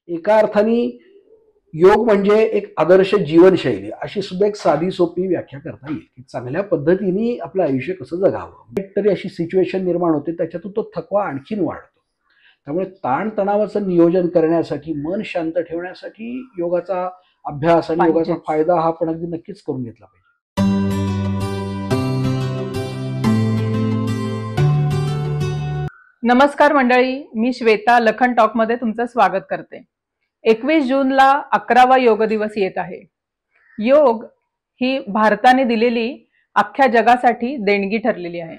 एका अर्थाने योग म्हणजे एक आदर्श जीवनशैली अशी सुद्धा एक साधी सोपी व्याख्या करता येईल की चांगल्या पद्धतीने आपलं आयुष्य कसं जगावं. तरी अशी सिच्युएशन निर्माण होते, त्याच्यातून तो थकवा आणखीन वाढतो. त्यामुळे ताणतणावाचं नियोजन करण्यासाठी, मन शांत ठेवण्यासाठी योगाचा अभ्यास आणि योगाचा फायदा हा पण अगदी नक्कीच करून घेतला पाहिजे. नमस्कार मंडळी, मी श्वेता लखन टॉक मध्ये तुमचं स्वागत करते. 21 जूनला 11वा योग दिवस येत आहे. योग ही भारताने दिलेली अख्ख्या जगासाठी देणगी ठरलेली आहे.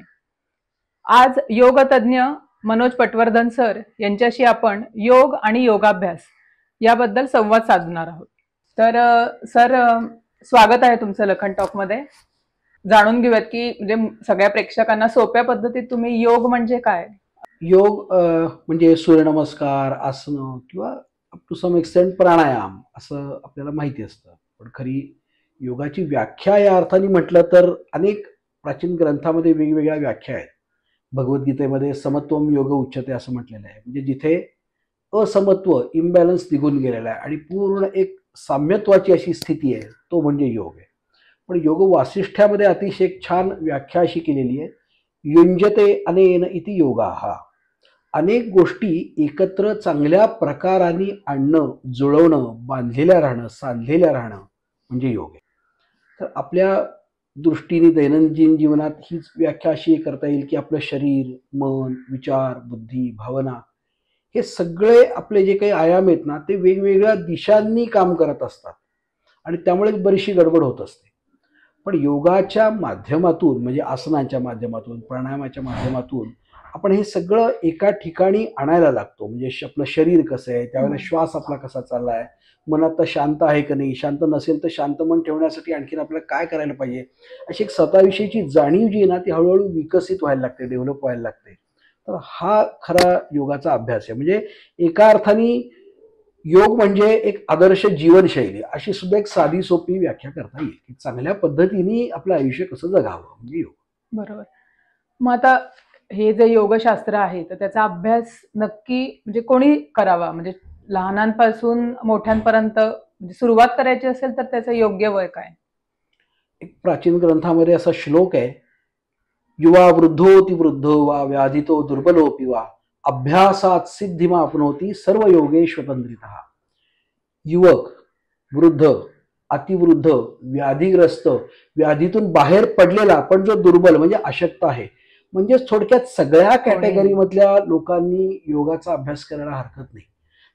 आज योग तज्ञ मनोज पटवर्धन सर यांच्याशी आपण योग आणि योगाभ्यास याबद्दल संवाद साधणार आहोत. तर सर, स्वागत आहे तुमचं लखन टॉक मध्ये. जाणून घेऊयात की म्हणजे सगळ्या प्रेक्षकांना सोप्या पद्धतीत तुम्ही योग म्हणजे काय? योग म्हणजे सूर्यनमस्कार, आसनं किंवा अप टू सम एक्सटेंट प्राणायाम असं आपल्याला माहिती असतं. पण खरी योगाची व्याख्या या अर्थाने म्हटलं तर अनेक प्राचीन ग्रंथामध्ये वेगवेगळ्या व्याख्या आहेत. भगवद्गीतेमध्ये समत्वम योग उच्यते असं म्हटलेलं आहे. म्हणजे जिथे असमत्व, इम्बॅलन्स निघून गेलेला आहे आणि पूर्ण एक साम्यत्वाची अशी स्थिती आहे, तो म्हणजे योग आहे. पण योग वासिष्ठ्यामध्ये अतिशय एक छान व्याख्या अशी केलेली आहे, युञ्जते अनेन इति योगाः. अनेक गोष्टी एकत्र चांगल्या प्रकाराने आणणं, जुळवणं, बांधलेल्या राहणं, सांधलेल्या राहणं म्हणजे योग आहे. तर आपल्या दृष्टीने दैनंदिन जीवनात हीच व्याख्या अशी करता येईल की आपलं शरीर, मन, विचार, बुद्धी, भावना हे सगळे आपले जे काही आयाम आहेत ना, ते वेगवेगळ्या दिशांनी काम करत असतात आणि त्यामुळे बरीचशी गडबड होत असते. पण योगाच्या माध्यमातून, म्हणजे आसनाच्या माध्यमातून, प्राणायामाच्या माध्यमातून आपण हे सगळं एका ठिकाणी आणायला लागतो. म्हणजे आपलं शरीर कसं आहे, त्यावेळेला श्वास आपला कसा चाललाय, मन आता शांत आहे का नाही, शांत नसेल तर शांत मन ठेवण्यासाठी आणखीन आपल्याला काय करायला पाहिजे, अशी एक स्वतःविषयीची जाणीव जी आहे ना, ती हळूहळू विकसित व्हायला लागते, डेव्हलप व्हायला लागते. तर हा खरा योगाचा अभ्यास आहे. म्हणजे एका अर्थाने योग म्हणजे एक आदर्श जीवनशैली अशी सुद्धा एक साधी सोपी व्याख्या करता येईल की चांगल्या पद्धतीने आपलं आयुष्य कसं जगावं म्हणजे योग. बरोबर. मग आता हे जे योगशास्त्र आहे तर त्याचा अभ्यास नक्की म्हणजे कोणी करावा? म्हणजे लहानांपासून मोठ्यांपर्यंत म्हणजे सुरुवात करायची असेल तर त्याचं योग्य वय काय? एक प्राचीन ग्रंथामध्ये असा श्लोक आहे, युवा वृद्धोति वृद्धो वा व्याधितो दुर्बलोपि वा अभ्यासात सिद्धिमाप्नोति सर्व योगेष्वतंत्रितः. युवक, वृद्ध, अतिवृद्ध, व्याधीग्रस्त, व्याधीतून बाहेर पडलेला पण जो दुर्बल म्हणजे अशक्त आहे, म्हणजे थोडक्यात सगळ्या कॅटेगरीमधल्या लोकांनी योगाचा अभ्यास करायला हरकत नाही.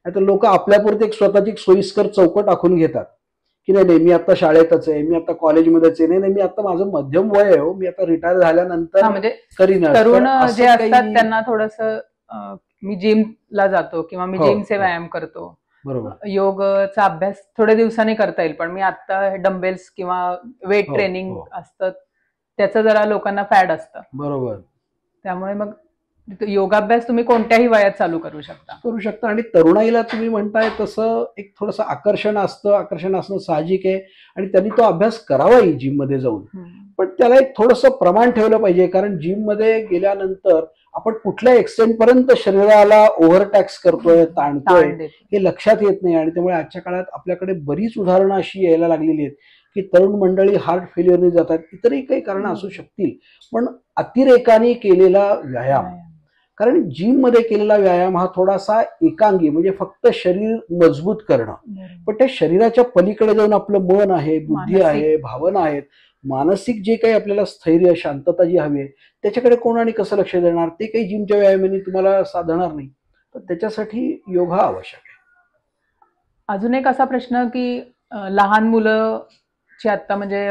नाहीतर लोक आपल्यापुरते एक स्वतःची चौकट आखून आखून घेतात की नाही मी आता शाळेतच आहे, मी आता कॉलेजमध्येच आहे, नाही मी आता माझं मध्यम वय आहे, मी आता रिटायर झाल्यानंतर म्हणजे करीन. तरुण जे असतात त्यांना थोडंसं मी जिमला जातो किंवा मी जिमचे व्यायाम करतो, बरोबर, योगचा अभ्यास थोड्या दिवसांनी करता येईल, पण मी आता डंबेल्स किंवा वेट ट्रेनिंग असतं त्याचं जरा लोकांना फॅड असतं. बरोबर. त्यामुळे मग योगाभ्यास तुम्ही कोणत्याही वयात चालू करू शकता. आणि तरुणाईला तुम्ही म्हणताय तसं एक थोडंसं आकर्षण असतं, आकर्षण असणं साहजिक आहे आणि त्यांनी तो अभ्यास करावाही जिम मध्ये जाऊन. पण त्याला एक थोडंसं प्रमाण ठेवलं पाहिजे, कारण जिम मध्ये गेल्यानंतर आपण कुठल्या एक्सटेंट पर्यंत शरीराला ओव्हरटॅक्स करतोय, ताणतोय हे लक्षात येत नाही. आणि त्यामुळे आजच्या काळात आपल्याकडे बरीच उदाहरणं अशी यायला लागलेली आहेत की तरुण मंडळी हार्ट फेल्युअरने जातात. इतरही काही कारणं असू शकतील, पण अतिरेकाने केलेला व्यायाम, कारण जिम मध्ये केलेला व्यायाम हा थोडासा एकांगी, म्हणजे फक्त शरीर मजबूत करणं, पण त्या शरीराच्या पलीकडे जाऊन आपलं मन आहे, बुद्धी आहे, भावना आहेत, मानसिक जे काही आपल्याला स्थैर्य, शांतता जी हवी आहे त्याच्याकडे कोण आणि कसं लक्ष देणार, ते काही जिमच्या व्यायामाने तुम्हाला साधणार नाही. तर त्याच्यासाठी योग हा आवश्यक आहे. अजून एक असा प्रश्न की लहान मुलं आता म्हणजे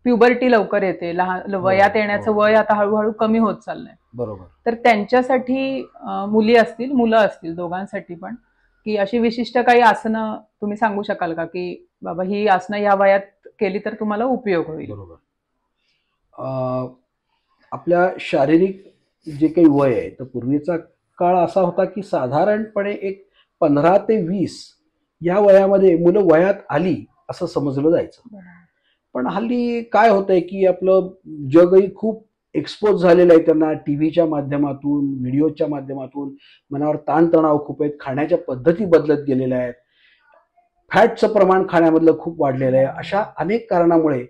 प्युबर्टी लवकर येते, लहान वयात येण्याचं वय आता हळूहळू कमी होत चाललंय. बरोबर. तर त्यांच्यासाठी मुली असतील, मुलं असतील, दोघांसाठी पण की अशी विशिष्ट काही आसनं तुम्ही सांगू शकाल का की बाबा ही आसनं या वयात केली तर तुम्हाला उपयोग होईल? बरोबर. आपल्या शारीरिक जे काही वय आहे, तर पूर्वीचा काळ असा होता की साधारणपणे एक 15 ते 20 या वयामध्ये मुलं वयात आली असं समजलं जायचं. पण हल्ली काय होतंय की आपलं जगही खूप एक्सपोज झालेलं आहे, त्यांना टीव्हीच्या माध्यमातून, व्हिडिओच्या माध्यमातून मनावर ताणतणाव खूप आहेत, खाण्याच्या पद्धती बदलत गेलेल्या आहेत, फॅटचं प्रमाण खाण्यामधलं खूप वाढलेलं आहे. अशा अनेक कारणामुळे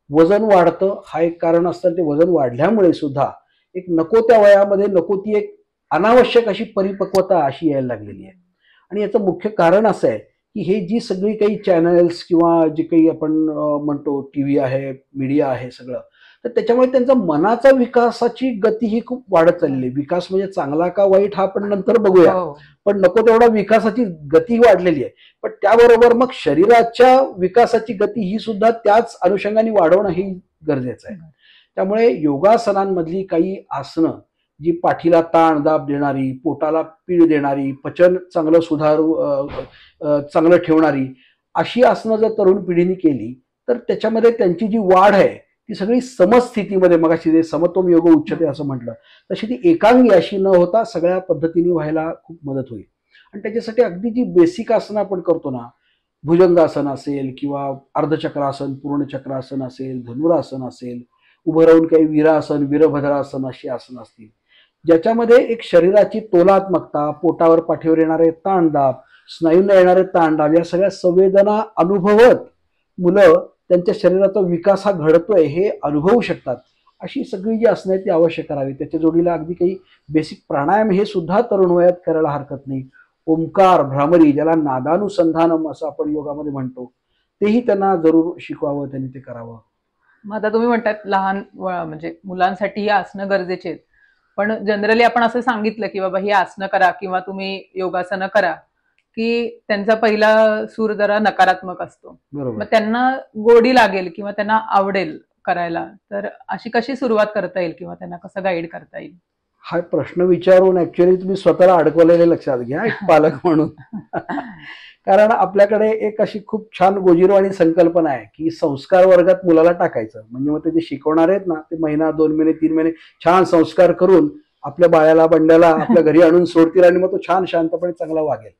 वजन वाढतं, हा एक कारण असतं. ते वजन वाढल्यामुळे सुद्धा एक नको त्या वयामध्ये नको ती एक अनावश्यक अशी परिपक्वता अशी यायला लागलेली आहे. आणि याचं मुख्य कारण असं आहे की हे जी सगळी काही चॅनल्स किंवा जे काही आपण म्हणतो टीव्ही आहे, मीडिया आहे सगळं, तर त्याच्यामुळे त्यांचा मनाचा विकासाची गती ही खूप वाढत चाललेली आहे. विकास म्हणजे चांगला का वाईट हा आपण नंतर बघूया, पण नको तेवढा विकासाची गती वाढलेली आहे. पण त्याबरोबर मग शरीराच्या विकासाची गती ही सुद्धा त्याच अनुषंगाने वाढवणं ही गरजेचं आहे. त्यामुळे योगासनांमधली काही आसनं जी पाठीला ताण दाब देणारी, पोटाला पीळ देणारी, पचन चांगलं चांगलं ठेवणारी अशी आसनं जर तरुण पिढीने केली तर त्याच्यामध्ये त्यांची जी वाढ आहे ती सगळी समस्थितीमध्ये, मगाशी जे समतोम योग उच्चते असं म्हटलं, तशी ती एकांगी अशी न होता सगळ्या पद्धतीने व्हायला खूप मदत होईल. आणि त्याच्यासाठी अगदी जी बेसिक आसनं आपण करतो ना, भुजंगासन असेल किंवा अर्धचक्रासन, पूर्ण चक्रासन असेल, धनुरासन असेल, उभं राहून काही वीरासन, वीरभद्रासन अशी आसनं असतील ज्याच्यामध्ये एक शरीराची तोलात्मकता, पोटावर पाठीवर येणारे ताणदाब, स्नायूंना येणारे ताणदाब या सगळ्या संवेदना अनुभवत मुलं त्यांच्या शरीराचा विकास हा घडतोय हे अनुभवू शकतात. अशी सगळी जी आसनं आहेत ती अवश्य करावी. त्याच्या जोडीला अगदी काही बेसिक प्राणायाम हे सुद्धा तरुण वयात करायला हरकत नाही. ओंकार, भ्रामरी, ज्याला नादानुसंधानम असं आपण योगामध्ये म्हणतो, तेही त्यांना जरूर शिकवावं, त्यांनी ते करावं. मग आता तुम्ही म्हणतात लहान म्हणजे मुलांसाठी ही आसनं गरजेची आहेत, पण जनरली आपण असं सांगितलं की बाबा ही आसनं करा किंवा तुम्ही योगासनं करा की त्यांचा पहिला सूर जरा नकारात्मक असतो. मग त्यांना गोडी लागेल किंवा त्यांना आवडेल करायला, तर अशी कशी सुरुवात करता येईल किंवा त्यांना कसं गाईड करता येईल? हा प्रश्न विचारून ऍक्च्युअली तुम्ही स्वतःला अडकवलेले लक्षात घ्या एक पालक म्हणून. कारण आपल्याकडे एक अशी खूप छान गोजीरवाणी संकल्पना आहे की संस्कार वर्गात मुलाला टाकायचं म्हणजे मग ते जे शिकवणार आहेत ना ते महिना, 2 महिने, 3 महिने छान संस्कार करून आपल्या बाळाला, बंड्याला आपल्या घरी आणून सोडतील आणि मग तो छान शांतपणे चांगला वागेल.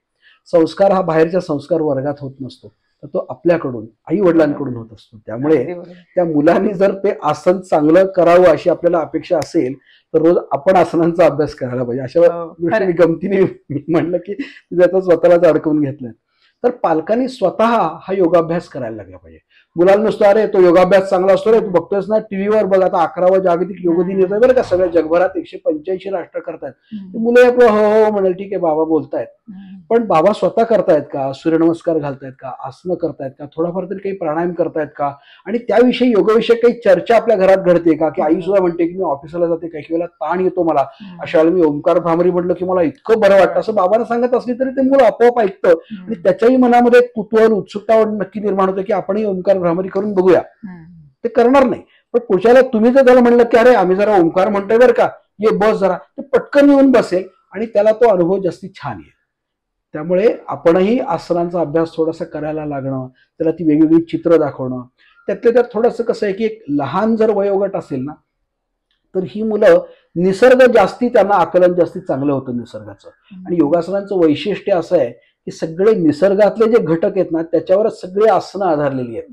संस्कार हा बाहेरच्या संस्कार वर्गात होत नसतो, तर तो आपल्याकडून, आई वडिलांकडून होत असतो. त्यामुळे त्या मुलांनी जर ते आसन चांगलं करावं अशी आपल्याला अपेक्षा असेल तर रोज आपण आसनांचा अभ्यास करायला पाहिजे. अशा दृष्टीने गमतीने म्हणलं की त्याचा स्वतःलाच अडकवून घेतलंय. तर पालकांनी स्वतः हा योगाभ्यास करायला लागला पाहिजे. मुलांना नुसतं अरे तो योगाभ्यास चांगला असतो रे, तू बघतोयस ना टीव्हीवर, बघ आता 11वा जागतिक योग दिन येतोय बरं का, सगळ्या जगभरात 185 राष्ट्र करतायत. मुलं आपलं हो हो म्हणाल, ठीक आहे बाबा बोलतायत, पण बाबा स्वतः करतायत का? सूर्यनमस्कार घालतायत का? आसनं करतायत का? थोडाफार तरी काही प्राणायाम करतायत का? आणि त्याविषयी योगाविषयी काही चर्चा आपल्या घरात घडते का? की आई सुद्धा म्हणते की मी ऑफिसला जाते, काही वेळेला ताण येतो मला, अशा वेळेला मी ओंकार भ्रामरी म्हटलं की मला इतकं बरं वाटतं, असं बाबांना सांगत असली तरी ते मुलं आपोआप ऐकतं आणि त्याच्याही मनामध्ये कुतूहल, उत्सुकता नक्की निर्माण होते की आपणही ओंकार भ्रामरी करून बघूया. ते करणार नाही, पण पुढच्याला तुम्ही जर त्याला म्हणलं की अरे आम्ही जरा ओंकार म्हणतोय बरं का, ये बस जरा, ते पटकन येऊन बसेल आणि त्याला तो अनुभव जास्ती छान येईल. त्यामुळे आपणही आसनांचा अभ्यास थोडासा करायला लागणं, त्याला ती वेगवेगळी चित्र दाखवणं. त्यातल्या त्यात थोडंसं कसं आहे की एक लहान जर वयोगट असेल ना तर ही मुलं निसर्ग जास्ती, त्यांना आकलन जास्ती चांगलं होतं निसर्गाचं. आणि योगासनांचं वैशिष्ट्य असं आहे की सगळे निसर्गातले जे घटक आहेत ना त्याच्यावरच सगळी आसनं आधारलेली आहेत.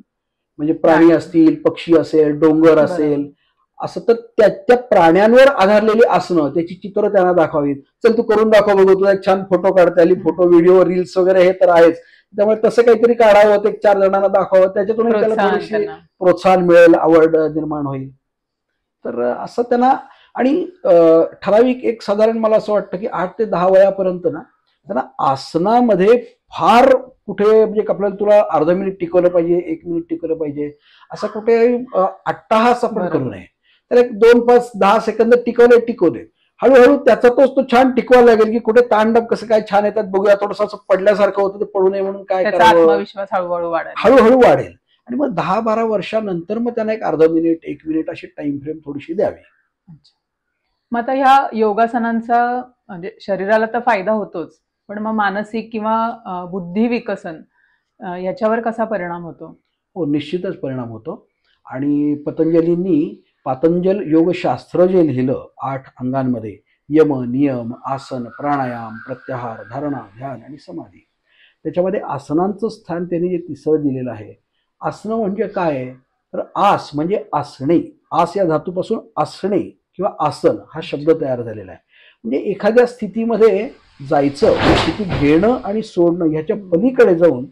म्हणजे प्राणी असतील, पक्षी असेल, डोंगर असेल, असं तर त्या प्राण्यांवर आधारलेली आसनं, त्याची चित्र त्यांना दाखवावीत. चल तू करून दाखव बघू, तुला एक छान फोटो काढता आली, फोटो, व्हिडिओ, रील्स वगैरे हे तर आहेच. त्यामुळे तसं काहीतरी काढावं, ते 4 जणांना दाखवावं, त्याच्यातून त्याला थोडीशी प्रोत्साहन मिळेल, आवड निर्माण होईल. तर असं त्यांना, आणि ठराविक एक साधारण मला असं वाटतं की 8 ते 10 वयापर्यंत ना त्यांना आसनामध्ये फार कुठे म्हणजे आपल्याला तुला अर्धा मिनिट टिकवलं पाहिजे, 1 मिनिट टिकवलं पाहिजे असं कुठे अट्टाहास आपण करू नये. तर एक 2, 5, 10 सेकंद टिकवले, हळूहळू त्याचा तो छान टिकवायला लागेल की कुठे तांडव कसं काय छान येतात बघूया, थोडंसं असं पडल्यासारखं होतं ते पडू नये म्हणून काय करावं, आत्मविश्वास हळूहळू वाढेल. आणि मग 10-12 वर्षानंतर मग त्यांना एक अर्धा मिनिट, 1 मिनिट अशी टाइम फ्रेम थोडीशी द्यावी. मग आता ह्या योगासनांचा म्हणजे शरीराला तर फायदा होतोच, पण मग मानसिक किंवा बुद्धी विकसन याच्यावर कसा परिणाम होतो? हो, निश्चितच परिणाम होतो. आणि पतंजलींनी पातंजल योगशास्त्र जे लिहिलं 8 अंगांमध्ये, यम, नियम, आसन, प्राणायाम, प्रत्याहार, धारणा, ध्यान आणि समाधी, त्याच्यामध्ये आसनांचं स्थान त्यांनी जे 3रं दिलेलं आहे. आसनं म्हणजे काय? तर आस म्हणजे असणे, आस या धातूपासून असणे किंवा आसन हा शब्द तयार झालेला आहे. म्हणजे एखाद्या स्थितीमध्ये जायचं, स्थिती घेणं आणि सोडणं ह्याच्या पलीकडे जाऊन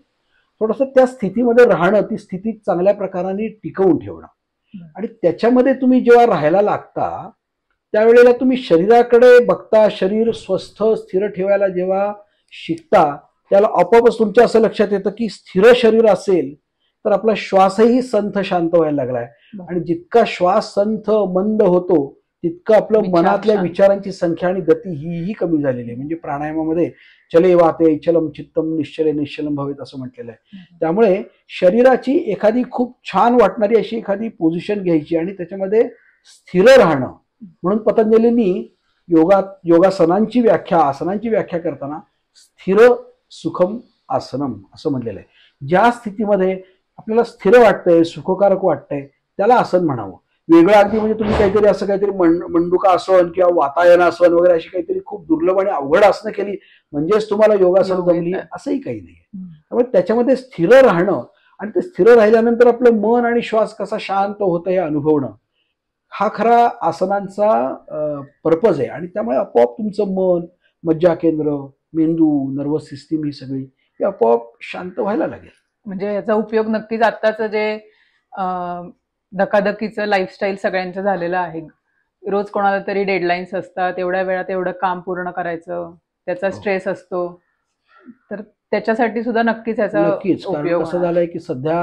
थोडंसं त्या स्थितीमध्ये राहणं, ती स्थिती चांगल्या प्रकाराने टिकवून ठेवणं. आणि त्याच्यामध्ये तुम्ही जेव्हा राहायला लागता त्यावेळेला तुम्ही शरीराकडे बघता, शरीर स्वस्थ स्थिर ठेवायला जेव्हा शिकता, त्याला आपोआपच तुमच्या असं लक्षात येतं की स्थिर शरीर असेल तर आपला श्वासही संथ शांत व्हायला लागलाय. आणि जितका श्वास संथ मंद होतो तितकं आपलं मनातल्या विचारांची संख्या आणि गती ही कमी झालेली आहे. म्हणजे प्राणायामामध्ये चले वाते चलम चित्तम निश्चले निश्चलम भवेत असं म्हटलेलं आहे. त्यामुळे शरीराची एखादी खूप छान वाटणारी अशी एखादी पोझिशन घ्यायची आणि त्याच्यामध्ये स्थिर राहणं. म्हणून पतंजलींनी योगासनांची व्याख्या, आसनांची व्याख्या करताना स्थिर सुखम आसनम असं म्हटलेलं आहे. ज्या स्थितीमध्ये आपल्याला स्थिर वाटतंय, सुखकारक वाटतंय त्याला आसन म्हणावं. वेगळं अगदी म्हणजे तुम्ही काहीतरी असं काहीतरी मंडुका आसन किंवा वातायन आसन वगैरे अशी काहीतरी खूप दुर्लभ आणि अवघड आसनं केली म्हणजेच तुम्हाला योगासन जमली असंही काही नाही. त्यामुळे त्याच्यामध्ये स्थिर राहणं आणि ते स्थिर राहिल्यानंतर आपलं मन आणि श्वास कसा शांत होतं हे अनुभवणं हा खरा आसनांचा पर्पज आहे. आणि त्यामुळे आपोआप तुमचं मन, मज्जा केंद्र, मेंदू, नर्वस सिस्टीम ही सगळी हे आपोआप शांत व्हायला लागेल. म्हणजे याचा उपयोग नक्कीच आत्ताच जे धकाधकीचं लाईफस्टाईल सगळ्यांचं झालेलं आहे. रोज कोणाला तरी डेडलाईन्स असतात, एवढ्या वेळात एवढं काम पूर्ण करायचं, त्याचा स्ट्रेस असतो. तर त्याच्यासाठी सुद्धा नक्कीच याचा उपयोग. कसं झालंय की सध्या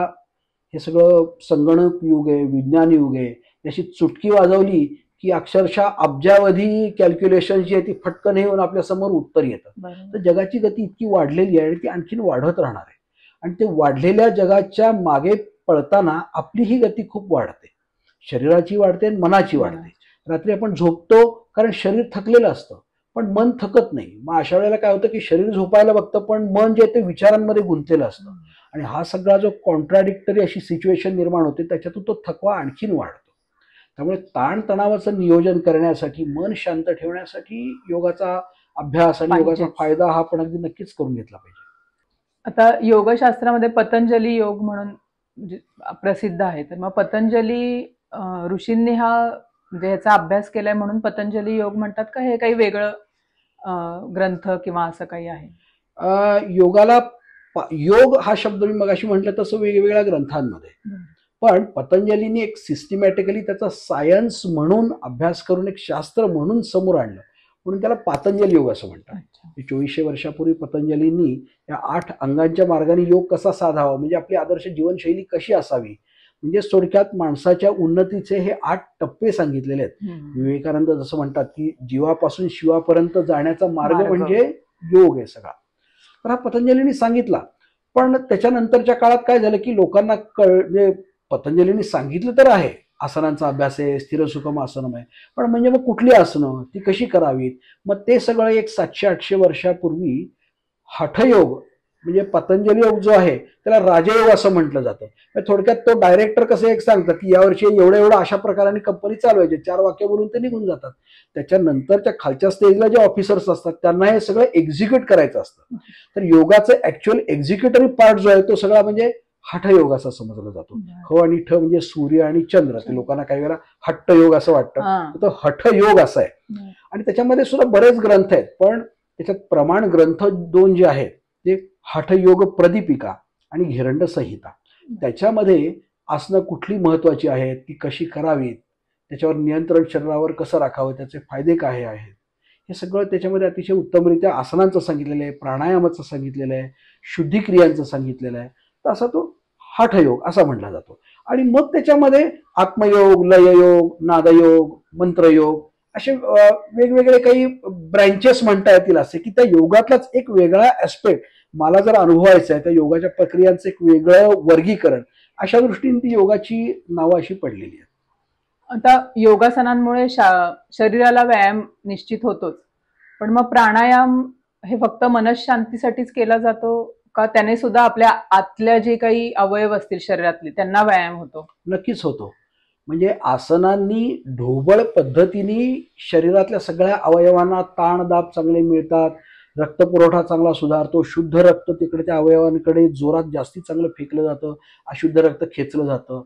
हे सगळं संगणक युग आहे, विज्ञान युग आहे. याची चुटकी वाजवली की अक्षरशः अब्जावधी कॅल्क्युलेशन जी आहे ती फटकन येऊन आपल्या समोर उत्तर येतं. तर जगाची गती इतकी वाढलेली आहे आणि ती आणखीन वाढत राहणार आहे. आणि ते वाढलेल्या जगाच्या मागे पळताना आपली ही गती खूप वाढते, शरीराची वाढते आणि मनाची वाढते. रात्री आपण झोपतो कारण शरीर थकलेलं असतं पण मन थकत नाही. मग अशा वेळेला काय होतं की शरीर झोपायला बघतं पण मन जे आहे ते विचारांमध्ये गुंतलेलं असतं. आणि हा सगळा जो कॉन्ट्राडिक्टरी अशी सिच्युएशन निर्माण होते त्याच्यातून तो थकवा आणखीन वाढतो. त्यामुळे ताणतणावाचं नियोजन करण्यासाठी, मन शांत ठेवण्यासाठी योगाचा अभ्यास आणि योगाचा फायदा हा आपण अगदी नक्कीच करून घेतला पाहिजे. आता योगशास्त्रामध्ये पतंजली योग म्हणून प्रसिद्ध आहे. तर मग पतंजली ऋषींनी हा म्हणजे याचा अभ्यास केलाय म्हणून पतंजली योग म्हणतात का, हे काही वेगळं ग्रंथ किंवा असं काही आहे? योगाला योग हा शब्द मी मगाशी म्हटलं तसं वेगवेगळ्या ग्रंथांमध्ये, पण पतंजलींनी एक सिस्टमॅटिकली त्याचा सायन्स म्हणून अभ्यास करून एक शास्त्र म्हणून समोर आणलं म्हणून त्याला पातंजली योग असं म्हणतात. 2400 वर्षापूर्वी पतंजलींनी या 8 अंगांच्या मार्गाने योग कसा साधावा, म्हणजे आपली आदर्श जीवनशैली कशी असावी, म्हणजे थोडक्यात माणसाच्या उन्नतीचे हे 8 टप्पे सांगितलेले आहेत. विवेकानंद जसं म्हणतात की जीवापासून शिवापर्यंत जाण्याचा मार्ग म्हणजे योग आहे सगळा. तर हा पतंजलींनी सांगितला. पण त्याच्यानंतरच्या काळात काय झालं की लोकांना म्हणजे पतंजलींनी सांगितलं तर आहे आसनांचा अभ्यास आहे, स्थिर सुखम आसनम आहे, पण म्हणजे मग कुठली आसनं, ती कशी करावीत, मग ते सगळं एक 700-800 वर्षापूर्वी हठयोग म्हणजे पतंजली योग जो आहे त्याला राजयोग असं म्हटलं जातं. थोडक्यात तो डायरेक्टर कसं एक सांगतात की यावर्षी एवढं अशा प्रकाराने कंपनी चालवायची, 4 वाक्य बोलून ते निघून जातात. त्याच्यानंतरच्या खालच्या स्टेजला जे ऑफिसर्स असतात त्यांना हे सगळं एक्झिक्यूट करायचं असतं. तर योगाचं ऍक्च्युअल एक्झिक्युटरी पार्ट जो आहे तो सगळा म्हणजे हठयोग असा समजला जातो. ह आणि ठ म्हणजे सूर्य आणि चंद्र. ते लोकांना काही वेळा हट्ट योग असं वाटतं, तो हठयोग असा आहे. आणि त्याच्यामध्ये सुद्धा बरेच ग्रंथ आहेत, पण त्याच्यात प्रमाण ग्रंथ 2 जे आहेत ते हठयोग प्रदीपिका आणि घेरंड संहिता. त्याच्यामध्ये आसनं कुठली महत्वाची आहेत, ती कशी करावीत, त्याच्यावर नियंत्रण शरीरावर कसं राखावं, त्याचे फायदे काय आहेत, हे सगळं त्याच्यामध्ये अतिशय उत्तमरित्या आसनांचं सांगितलेलं आहे, प्राणायामाचं सांगितलेलं आहे, शुद्धिक्रियांचं सांगितलेलं आहे. तर असा तो हठयोग असा म्हटला जातो. आणि मग त्याच्यामध्ये आत्मयोग, लययोग, नादयोग, मंत्रयोग असे वेगवेगळे काही ब्रँचेस म्हणता येतील असे की त्या योगातलाच एक वेगळा ऍस्पेक्ट मला जर अनुभवायचं आहे, त्या योगाच्या प्रक्रियांचं एक वेगळं वर्गीकरण, अशा दृष्टीने ती योगाची नावं अशी पडलेली आहेत. आता योगासनांमुळे शरीराला व्यायाम निश्चित होतोच, पण मग प्राणायाम हे फक्त मनशांतीसाठीच केला जातो का, त्याने सुद्धा आपल्या आतल्या जे काही अवयव असतील शरीरातले त्यांना व्यायाम होतो? नक्कीच होतो. म्हणजे आसनांनी ढोबळ पद्धतीने शरीरातल्या सगळ्या अवयवांना ताण दाब चांगले मिळतात, रक्तपुरवठा चांगला सुधारतो, शुद्ध रक्त तिकडे त्या अवयवांकडे जोरात जास्ती चांगलं फेकलं जातं, अशुद्ध रक्त खेचलं जातं.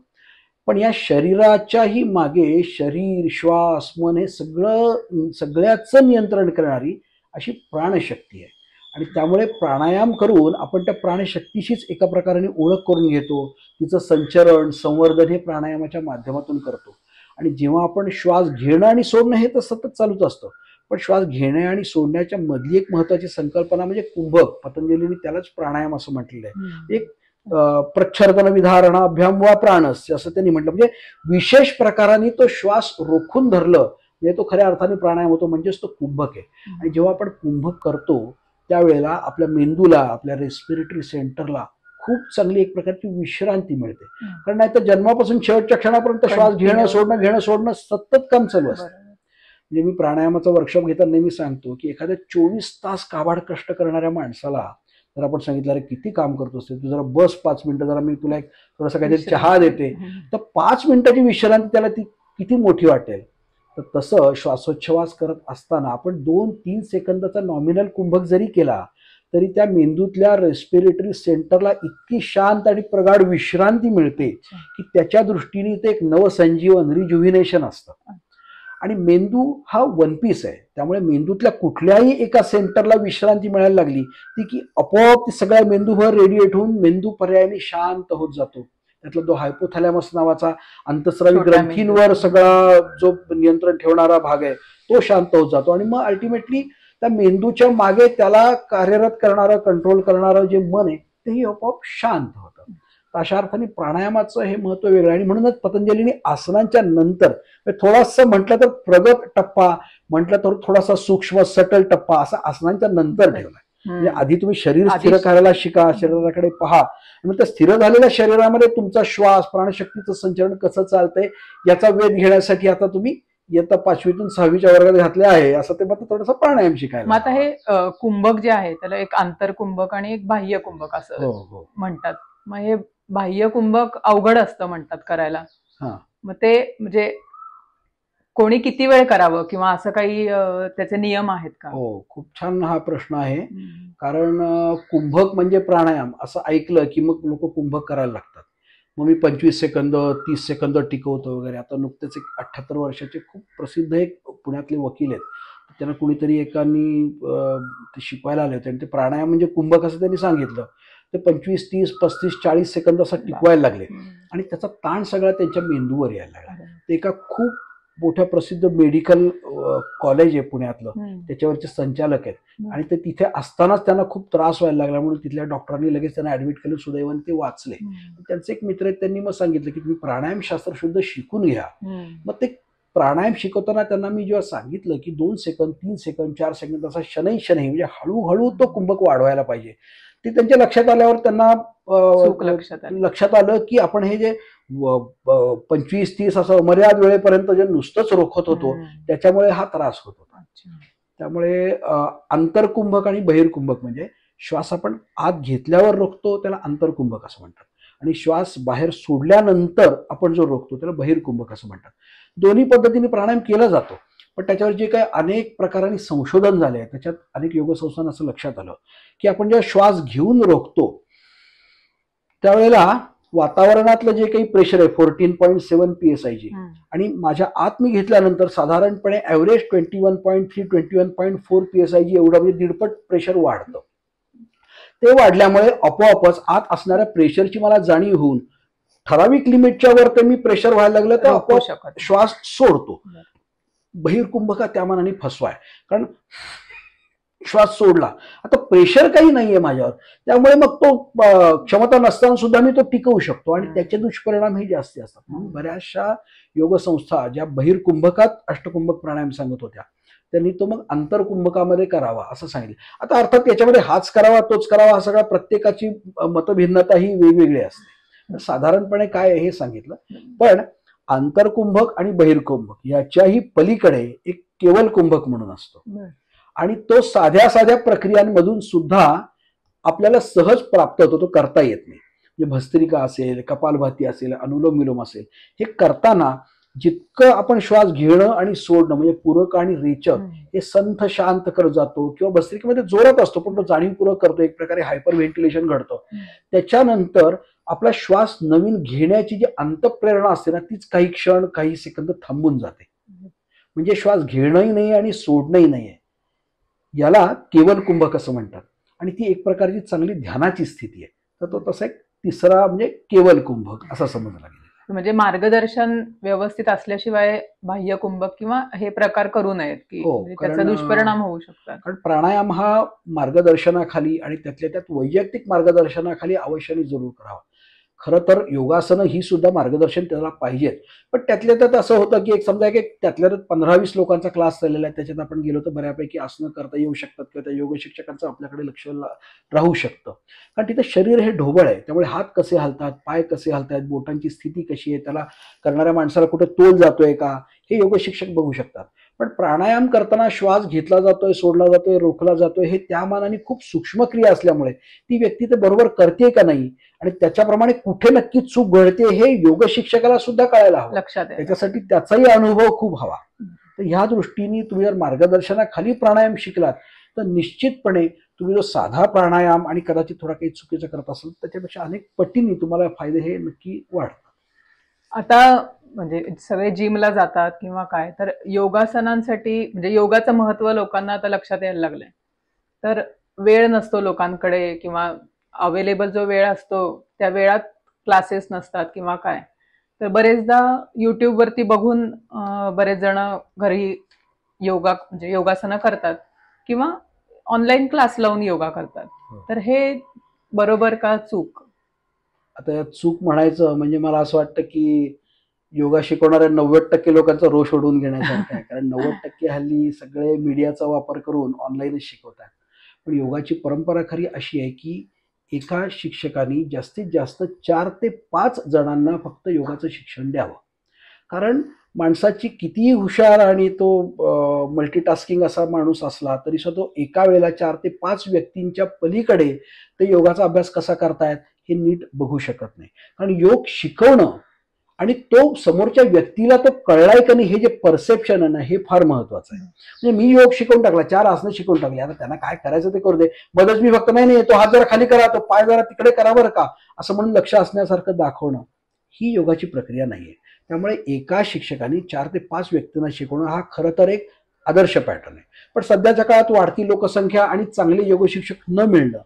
पण या शरीराच्याही मागे शरीर, श्वास, मन हे सगळ्याचं नियंत्रण करणारी अशी प्राणशक्ती आहे. आणि त्यामुळे प्राणायाम करून आपण त्या प्राणशक्तीशीच एका प्रकाराने ओळख करून घेतो. तिचं संचरण, संवर्धन हे प्राणायामाच्या माध्यमातून करतो. आणि जेव्हा आपण श्वास घेणं आणि सोडणं हे तर सतत चालूच असतं, पण श्वास घेणे आणि सोडण्याच्या मधली एक महत्वाची संकल्पना म्हणजे कुंभक. पतंजलीने त्यालाच प्राणायाम असं म्हटलेलं आहे. एक प्रच्छर्दन विधारणा अभ्याम वा प्राणस्य असं त्यांनी म्हटलं. म्हणजे विशेष प्रकाराने तो श्वास रोखून धरलं म्हणजे तो खऱ्या अर्थाने प्राणायाम होतो, म्हणजेच तो कुंभक आहे. आणि जेव्हा आपण कुंभक करतो त्यावेळेला आपल्या मेंदूला, आपल्या रेस्पिरेटरी सेंटरला खूप चांगली एक प्रकारची विश्रांती मिळते. कारण नाही तर जन्मापासून शेवटच्या क्षणापर्यंत श्वास घेणं सोडणं सतत काम चालू असतं. म्हणजे मी प्राणायामाचा वर्कशॉप घेताना नेहमी सांगतो की एखाद्या 24 तास काबाड कष्ट करणाऱ्या माणसाला जर आपण सांगितलं अरे किती काम करतोस तू जरा बस 5 मिनिटं, जरा मी तुला एक थोडासा काहीतरी चहा देते, तर 5 मिनिटाची विश्रांती त्याला ती किती मोठी वाटेल. तर तसं श्वासोच्छवास करत असताना आपण 2-3 सेकंदाचा नॉमिनल कुंभक जरी केला तरी त्या मेंदूतल्या रेस्पिरेटरी सेंटरला इतकी शांत आणि प्रगाढ विश्रांती मिळते की त्याच्या दृष्टीने ते एक नवसंजीवन, रिज्युव्हिनेशन असतं. आणि मेंदू हा वन पीस आहे, त्यामुळे मेंदूतल्या कुठल्याही एका सेंटरला विश्रांती मिळायला लागली ती की आपोआप ती सगळ्या मेंदूभर रेडिएट होऊन मेंदू पर्यायाने शांत होत जातो. त्यातला जो हायपोथॅलॅमस नावाचा अंतस्रावी ग्रंथींवर सगळा जो नियंत्रण ठेवणारा भाग आहे तो शांत होत जातो. आणि मग अल्टिमेटली त्या मेंदूच्या मागे त्याला कार्यरत करणारं, कंट्रोल करणारं जे मन आहे तेही आपोआप शांत होतं. अशा अर्थाने प्राणायामाचं हे महत्व वेगळं. आणि म्हणूनच पतंजलीने आसनांच्या नंतर थोडासा म्हटलं तर प्रगत टप्पा, म्हटलं तर थोडासा सूक्ष्म सटल टप्पा असा आसनांच्या नंतर ठेवलाय. म्हणजे आधी तुम्ही शरीर स्थिर करायला शिका, शरीराकडे पहा, मग त्या स्थिर झालेल्या शरीरामध्ये तुमचा श्वास, प्राणशक्तीचं संचरण कसं चालतंय याचा वेध घेण्यासाठी आता तुम्ही इयत्ता 5वीतून 6वीच्या वर्गात घातले आहे असं ते मग थोडासा प्राणायाम शिकायला. मग आता हे कुंभक जे आहे त्याला एक आंतर कुंभक आणि एक बाह्य कुंभक असं म्हणतात. मग हे बाह्य कुंभक अवघड असतं म्हणतात करायला. मग ते म्हणजे कोणी किती वेळ करावं किंवा असं काही त्याचे नियम आहेत का? हो, खूप छान हा प्रश्न आहे. कारण कुंभक म्हणजे प्राणायाम असं ऐकलं की मग लोक कुंभक करायला लागतात. मग मी 25 सेकंद 30 सेकंद टिकवतो वगैरे. आता नुकतेच एक 78 वर्षाचे खूप प्रसिद्ध एक पुण्यातले वकील आहेत, त्यांना कुणीतरी एकानी ते शिकवायला आले होते आणि ते प्राणायाम म्हणजे कुंभक असं त्यांनी सांगितलं. ते 25, 30, 35, 40 सेकंद असं टिकवायला लागले आणि त्याचा ताण सगळा त्यांच्या मेंदूवर यायला लागला. ते एका खूप मोठ्या प्रसिद्ध मेडिकल कॉलेज आहे पुण्यातलं, त्याच्यावरचे संचालक आहेत. आणि ते तिथे असतानाच त्यांना खूप त्रास व्हायला लागला म्हणून तिथल्या डॉक्टरांनी लगेच त्यांना ऍडमिट केलं. सुदैवाने ते वाचले. त्यांचे एक मित्र आहेत, त्यांनी मग सांगितलं की तुम्ही प्राणायाम शास्त्र शुद्ध शिकून घ्या. मग ते प्राणायाम शिकवताना त्यांना मी जेव्हा सांगितलं की 2 सेकंद 3 सेकंद 4 सेकंद असा शनैशनही म्हणजे हळूहळू तो कुंभक वाढवायला पाहिजे, ते त्यांच्या लक्षात आल्यावर त्यांना लक्षात आलं की आपण हे जे 25-30 असं मर्याद वेळेपर्यंत जे नुसतंच रोखत होतो त्याच्यामुळे हा त्रास होत होता. त्यामुळे आंतरकुंभक आणि बहिर्कुंभक म्हणजे श्वास आपण आत घेतल्यावर रोखतो त्याला आंतरकुंभक असं म्हणतात, आणि श्वास बाहेर सोडल्यानंतर आपण जो रोखतो त्याला बहिर्कुंभक असं म्हणतात. दोन्ही पद्धतीने प्राणायाम केला जातो, पण त्याच्यावर जे काही अनेक प्रकारांनी संशोधन झाले त्याच्यात अनेक योग संस्थांना असं लक्षात आलं की आपण जेव्हा श्वास घेऊन रोखतो त्यावेळेला वातावरणातलं जे काही प्रेशर आहे 14.7 PSIG आणि माझ्या आत मी घेतल्यानंतर साधारणपणे ऍव्हरेज 21.3 21.4 PSIG एवढं म्हणजे 1.5 प्रेशर वाढतं. ते वाढल्यामुळे आपोआपच आत असणाऱ्या प्रेशरची मला जाणीव होऊन ठराविक लिमिटच्या वर तर मी प्रेशर व्हायला लागलं तर आपोआप श्वास सोडतो. बहिर्कुंभका त्या मानाने फसवाय, कारण श्वास सोडला आता प्रेशर काही नाहीये माझ्यावर, त्यामुळे मग तो क्षमता नसताना सुद्धा मी तो टिकवू शकतो आणि त्याचे दुष्परिणाम हे जास्ती असतात. म्हणून बऱ्याचशा योग संस्था ज्या बहिर्कुंभकात अष्टकुंभक प्राणायाम सांगत होत्या त्यांनी तो मग आंतरकुंभकामध्ये करावा असं सांगितलं. आता अर्थात त्याच्यामध्ये हाच करावा तोच करावा हा सगळा प्रत्येकाची मतभिन्नता ही वेगवेगळी असते. साधारणपणे काय हे सांगितलं, पण आंतरकुंभक आणि बहिर्कुंभक याच्याही पलीकडे एक केवल कुंभक म्हणून असतो आणि तो साध्या साध्या प्रक्रियांमधून सुद्धा आपल्याला सहज प्राप्त होतो, तो करता येत नाही. म्हणजे भस्त्रिका असेल, कपालभाती असेल, अनुलोम विलोम असेल, हे करताना जितकं आपण श्वास घेणं आणि सोडणं म्हणजे पूरक आणि रेचक हे संथ शांत करत जातो, किंवा भस्त्रिकेमध्ये जोरात असतो पण तो जाणीवपूर्वक करतो, एक प्रकारे हायपर व्हेंटिलेशन घडतं. त्याच्यानंतर आपला श्वास नवीन घेण्याची जी अंतःप्रेरणा असते ना, तीच काही क्षण काही सेकंद थांबून जाते. म्हणजे श्वास घेणंही नाही आणि सोडणंही नाहीये. याला केवल कुंभक असं म्हणतात. आणि ती एक प्रकारची चांगली ध्यानाची स्थिती आहे. तर तो तसा एक तिसरा म्हणजे केवल कुंभक असा समजला गेला. म्हणजे मार्गदर्शन व्यवस्थित असल्याशिवाय बाह्य कुंभक किंवा हे प्रकार करू नयेत, की हो, म्हणजे त्याचा कारण दुष्परिणाम होऊ शकतात. कारण प्राणायाम हा मार्गदर्शनाखाली आणि त्यातल्या त्यात वैयक्तिक मार्गदर्शनाखाली अवश्याने जरूर करावा. खरं तर योगासनं ही सुद्धा मार्गदर्शन त्याला पाहिजेत. पण त्यातल्या त्यात असं होतं, की एक समजा की त्यातल्या त्यात 15-20 लोकांचा क्लास चाललेला आहे. त्याच्यात आपण गेलो तर बऱ्यापैकी आसनं करता येऊ शकतात किंवा त्या योग शिक्षकांचं आपल्याकडे लक्ष राहू शकतं. कारण तिथं शरीर हे ढोबळ आहे. त्यामुळे हात कसे हलतात, पाय कसे हलतात, बोटांची स्थिती कशी आहे, त्याला करणाऱ्या माणसाला कुठे तोल जातोय का, हे योग शिक्षक बघू शकतात. पण प्राणायाम करताना श्वास घेतला जातोय, सोडला जातोय, रोखला जातोय, हे त्या मानाने खूप सूक्ष्म क्रिया असल्यामुळे ती व्यक्ती ते बरोबर करते का नाही आणि त्याच्याप्रमाणे कुठे नक्की चूक घडते हे योग शिक्षकाला सुद्धा कळायला हवं. लक्षात आहे. त्याच्यासाठी त्याचाही अनुभव खूप हवा. तर ह्या दृष्टीने तुम्ही जर मार्गदर्शनाखाली प्राणायाम शिकलात तर निश्चितपणे तुम्ही जो साधा प्राणायाम आणि कदाचित थोडा काही चुकीचं करत असाल त्याच्यापेक्षा अनेक पटीने तुम्हाला फायदे हे नक्की वाढतात. आता म्हणजे सगळे जिमला जातात किंवा काय, तर योगासनांसाठी म्हणजे योगाचं महत्व लोकांना आता लक्षात यायला लागलंय. तर वेळ नसतो लोकांकडे किंवा अवेलेबल जो वेळ असतो त्या वेळात क्लासेस नसतात किंवा काय, तर बरेचदा युट्यूबवरती बघून बरेच जण घरी योगा म्हणजे योगासनं करतात किंवा ऑनलाईन क्लास लावून योगा करतात. तर हे बरोबर का चूक? आता यात चूक म्हणायचं म्हणजे मला असं वाटतं की योगा शिकवणाऱ्या 90% लोकांचा रोष ओढून घेण्यासारखं आहे. कारण 90% हल्ली सगळे मीडियाचा वापर करून ऑनलाईनच शिकवतात. पण योगाची परंपरा खरी अशी आहे की एका शिक्षकाने जास्तीत जास्त 4 ते 5 जणांना फक्त योगाचं शिक्षण द्यावं. कारण माणसाची कितीही हुशार आणि तो मल्टीटास्किंग असा माणूस असला तरी सुद्धा तो एका वेळेला 4 ते 5 व्यक्तींच्या पलीकडे ते योगाचा अभ्यास कसा करतायत हे नीट बघू शकत नाही. कारण योग शिकवणं आणि तो समोरच्या व्यक्तीला तो कळलाय का नाही हे जे परसेप्शन आहे ना हे फार महत्वाचं आहे. म्हणजे मी योग शिकवून टाकला, 4 आसनं शिकवून टाकली, आता त्यांना काय करायचं ते करू दे. मध्येच मी फक्त नाही तो हात जरा खाली करा, तो पाय जरा तिकडे करा बरं का, असं म्हणून लक्ष असण्यासारखं दाखवणं ही योगाची प्रक्रिया नाहीये. त्यामुळे एका शिक्षकाने 4 ते 5 व्यक्तींना शिकवणं हा खरं तर एक आदर्श पॅटर्न आहे. पण सध्याच्या काळात वाढती लोकसंख्या आणि चांगले योग शिक्षक न मिळणं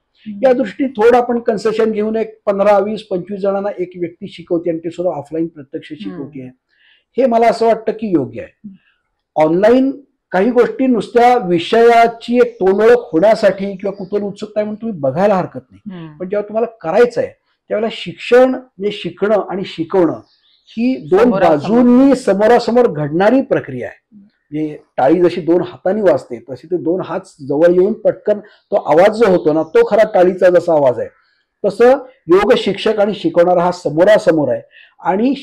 या दृष्टीने थोडं आपण कन्सेशन घेऊन एक 15, 20, 25 जणांना एक व्यक्ती शिकवते आणि ते सुद्धा ऑफलाईन प्रत्यक्ष शिकवते, हे मला असं वाटतं की योग्य आहे. ऑनलाईन काही गोष्टी नुसत्या विषयाची एक तोंडओळख होण्यासाठी किंवा कुतूहल उत्सुकता म्हणून तुम्ही बघायला हरकत नाही. पण जेव्हा तुम्हाला करायचं आहे त्यावेळेला शिक्षण म्हणजे शिकणं आणि शिकवणं ही 2 बाजूंनी समोरासमोर घडणारी प्रक्रिया आहे. म्हणजे टाळी जशी 2 हातांनी वाजते तशी ते 2 हात जवळ येऊन पटकन तो आवाज जो होतो ना तो खरा टाळीचा जसा आवाज आहे तसं योग शिक्षक आणि शिकवणारा हा समोरासमोर आहे. आणि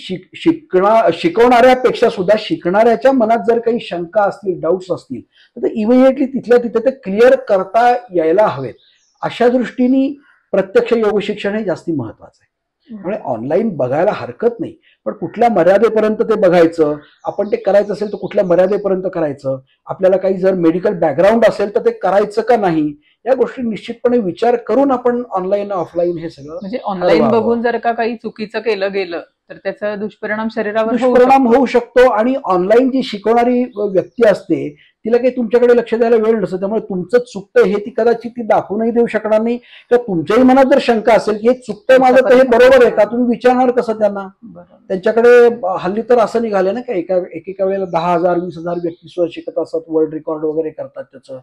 शिकवणाऱ्यापेक्षा सुद्धा शिकणाऱ्याच्या मनात जर काही शंका असतील, डाऊट्स असतील तर ते इमिडिएटली तिथल्या तिथे ते क्लिअर करता यायला हवेत. अशा दृष्टीने प्रत्यक्ष योग शिक्षण हे जास्ती महत्वाचं आहे. त्यामुळे ऑनलाईन बघायला हरकत नाही, पण कुठल्या मर्यादेपर्यंत ते बघायचं, आपण ते करायचं असेल तर कुठल्या मर्यादेपर्यंत करायचं, आपल्याला काही जर मेडिकल बॅकग्राऊंड असेल तर ते करायचं का नाही, या गोष्टी निश्चितपणे विचार करून आपण ऑनलाईन ऑफलाईन हे सगळं म्हणजे ऑनलाईन बघून जर का काही चुकीचं केलं गेलं तर त्याचा दुष्परिणाम शरीरावर होऊ शकतो. आणि ऑनलाईन जी शिकवणारी व्यक्ती असते तिला काही तुमच्याकडे लक्ष द्यायला वेळ नसतो. त्यामुळे तुमचं चुकतं हे ती कदाचित ती दाखवूनही देऊ शकणार नाही. किंवा तुमच्याही मनात जर शंका असेल की हे चुकतंय माझं तर हे बरोबर आहे का, तुम्ही विचारणार कसं त्यांना. त्यांच्याकडे हल्ली तर असं निघालं ना का एकेका वेळेला 10,000 20,000 व्यक्ती सुद्धा शिकत असतात, वर्ल्ड रेकॉर्ड वगैरे करतात त्याचं.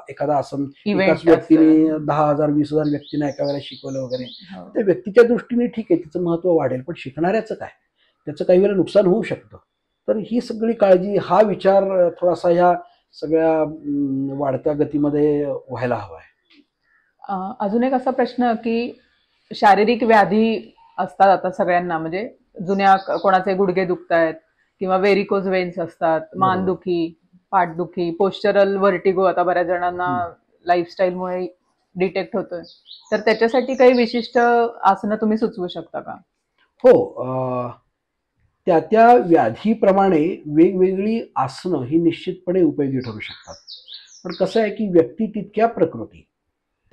एखादा आसन एकाच व्यक्तीने 10,000 20,000 व्यक्तींना एका वेळेला शिकवलं वगैरे. त्या व्यक्तीच्या दृष्टीने ठीक आहे, तिचं महत्व वाढेल, पण शिकणाऱ्याचं काय, त्याचं काही वेळेला नुकसान होऊ शकतं. तर ही सगळी काळजी, हा विचार थोडासा ह्या सगळ्या वाढत्या गतीमध्ये व्हायला हवा आहे. अजून एक असा प्रश्न की शारीरिक व्याधी असतात आता सगळ्यांना, म्हणजे जुन्या कोणाचे गुडघे दुखतायत किंवा व्हेरिकोज वेन्स असतात, मानदुखी, पाठदुखी, पोस्चरल व्हर्टिगो आता बऱ्याच जणांना लाईफस्टाईलमुळे डिटेक्ट होतोय, तर त्याच्यासाठी काही विशिष्ट आसनं तुम्ही सुचवू शकता का? हो, त्या व्याधीप्रमाणे वेगवेगळी आसनं ही निश्चितपणे उपयोगी ठरू शकतात. पण कसं आहे की व्यक्ती तितक्या प्रकृती,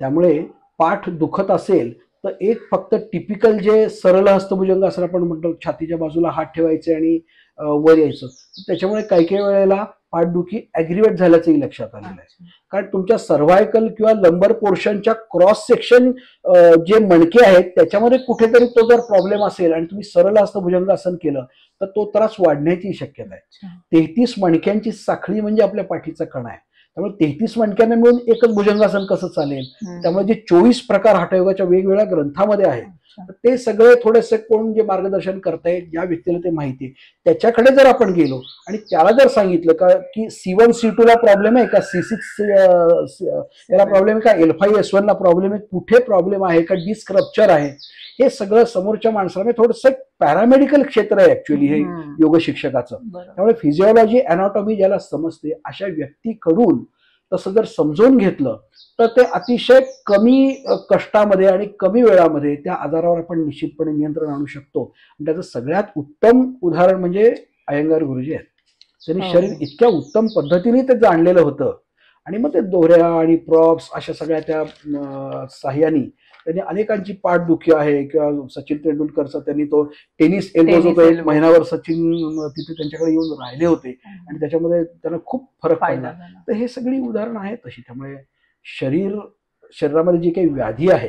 त्यामुळे पाठ दुखत असेल तर एक फक्त टिपिकल जे सरळ हस्तभुजंग असं आपण म्हणतो, छातीच्या बाजूला हात ठेवायचे आणि वर यायचं, त्याच्यामुळे काही काही वेळेला पाठदुखी ॲग्रिवेट झाल्याचंही लक्षात आलेलं आहे. कारण तुमच्या सर्व्हायकल किंवा लंबर पोर्शनच्या क्रॉस सेक्शन जे मणके आहेत त्याच्यामध्ये कुठेतरी तो जर प्रॉब्लेम असेल आणि तुम्ही सरळ हस्तभुजंगासन केलं तर तो त्रास वाढण्याची शक्यता आहे. 33 मणक्यांची साखळी म्हणजे आपल्या पाठीचा कणा आहे. त्यामुळे 33 मणक्यांना मिळून एकच भुजंगासन कसं चालेल. त्यामुळे जे 24 प्रकार हठयोगाच्या वेगवेगळ्या ग्रंथामध्ये आहेत ते सगळे थोडेसे कोण जे मार्गदर्शन करतायत ज्या व्यक्तीला ते माहिती आहे त्याच्याकडे जर आपण गेलो आणि त्याला जर सांगितलं का की C1 C2 ला प्रॉब्लेम आहे का, C6 याला प्रॉब्लेम आहे का, L5 S1 ला प्रॉब्लेम आहे, कुठे प्रॉब्लेम आहे का, डिस्क रप्चर आहे, हे सगळं समोरच्या माणसाला थोडंसं पॅरामेडिकल क्षेत्र आहे ऍक्च्युअली हे योग शिक्षकाचं. त्यामुळे फिजिओलॉजी अॅनाटॉमी ज्याला समजते अशा व्यक्तीकडून तसं जर समजून घेतलं तर ते अतिशय कमी कष्टामध्ये आणि कमी वेळामध्ये त्या आजारावर आपण निश्चितपणे नियंत्रण आणू शकतो. त्याचं सगळ्यात उत्तम उदाहरण म्हणजे अयंगार गुरुजी आहेत. त्यांनी शरीर इतक्या उत्तम पद्धतीने ते जाणलेलं होतं आणि मग ते दोऱ्या आणि प्रॉप्स अशा सगळ्या त्या साह्यानी त्यांनी अनेकांची पाठदुखी आहे किंवा सचिन तेंडुलकरचा त्यांनी तो टेनिस एल्बो जो तो एक महिनाभर सचिन तिथे त्यांच्याकडे येऊन राहिले होते आणि त्याच्यामध्ये त्यांना खूप फरक पडला. तर हे सगळी उदाहरणं आहेत तशी. त्यामुळे शरीरामध्ये जी काही व्याधी आहे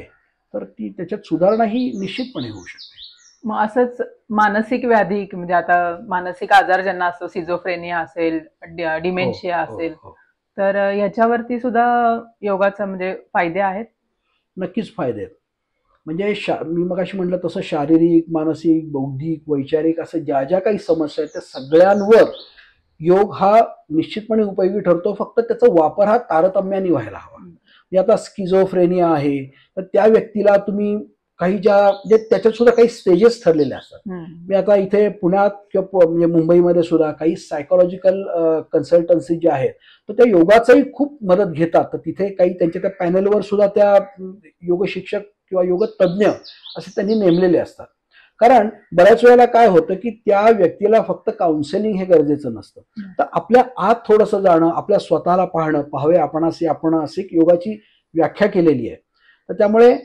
तर ती त्याच्यात सुधारणा ही निश्चितपणे होऊ शकते. मग असंच मानसिक व्याधी म्हणजे आता मानसिक आजार ज्यांना असतो, सिझोफ्रेनिया असेल, डिमेन्शिया असेल, तर ह्याच्यावरती सुद्धा योगाचा म्हणजे फायदे आहेत. नक्कीच फायदे आहेत. म्हणजे मी मगाशी म्हटलं तसं शारीरिक, मानसिक, बौद्धिक, वैचारिक असं ज्या ज्या काही समस्या आहेत त्या सगळ्यांवर योग हा निश्चितपणे उपयोगी ठरतो. फक्त त्याचा वापर हा तारतम्याने व्हायला हवा. म्हणजे आता स्किझोफ्रेनिया आहे तर त्या व्यक्तीला तुम्ही काही ज्या म्हणजे त्याच्यात सुद्धा काही स्टेजेस ठरलेले असतात. मी आता इथे पुण्यात किंवा म्हणजे मुंबईमध्ये सुद्धा काही सायकोलॉजिकल कन्सल्टन्सी ज्या आहेत तर त्या योगाचाही खूप मदत घेतात. तर तिथे काही त्यांच्या त्या पॅनलवर सुद्धा त्या योग शिक्षक किंवा योग तज्ज्ञ असे त्यांनी नेमलेले असतात. कारण बऱ्याच वेळेला काय होतं की त्या व्यक्तीला फक्त काउन्सिलिंग हे गरजेचं नसतं, तर आपल्या आत थोडंसं जाणं, आपल्या स्वतःला पाहणं, पाहावे आपणासी आपण अशी योगाची व्याख्या केलेली आहे. तर त्यामुळे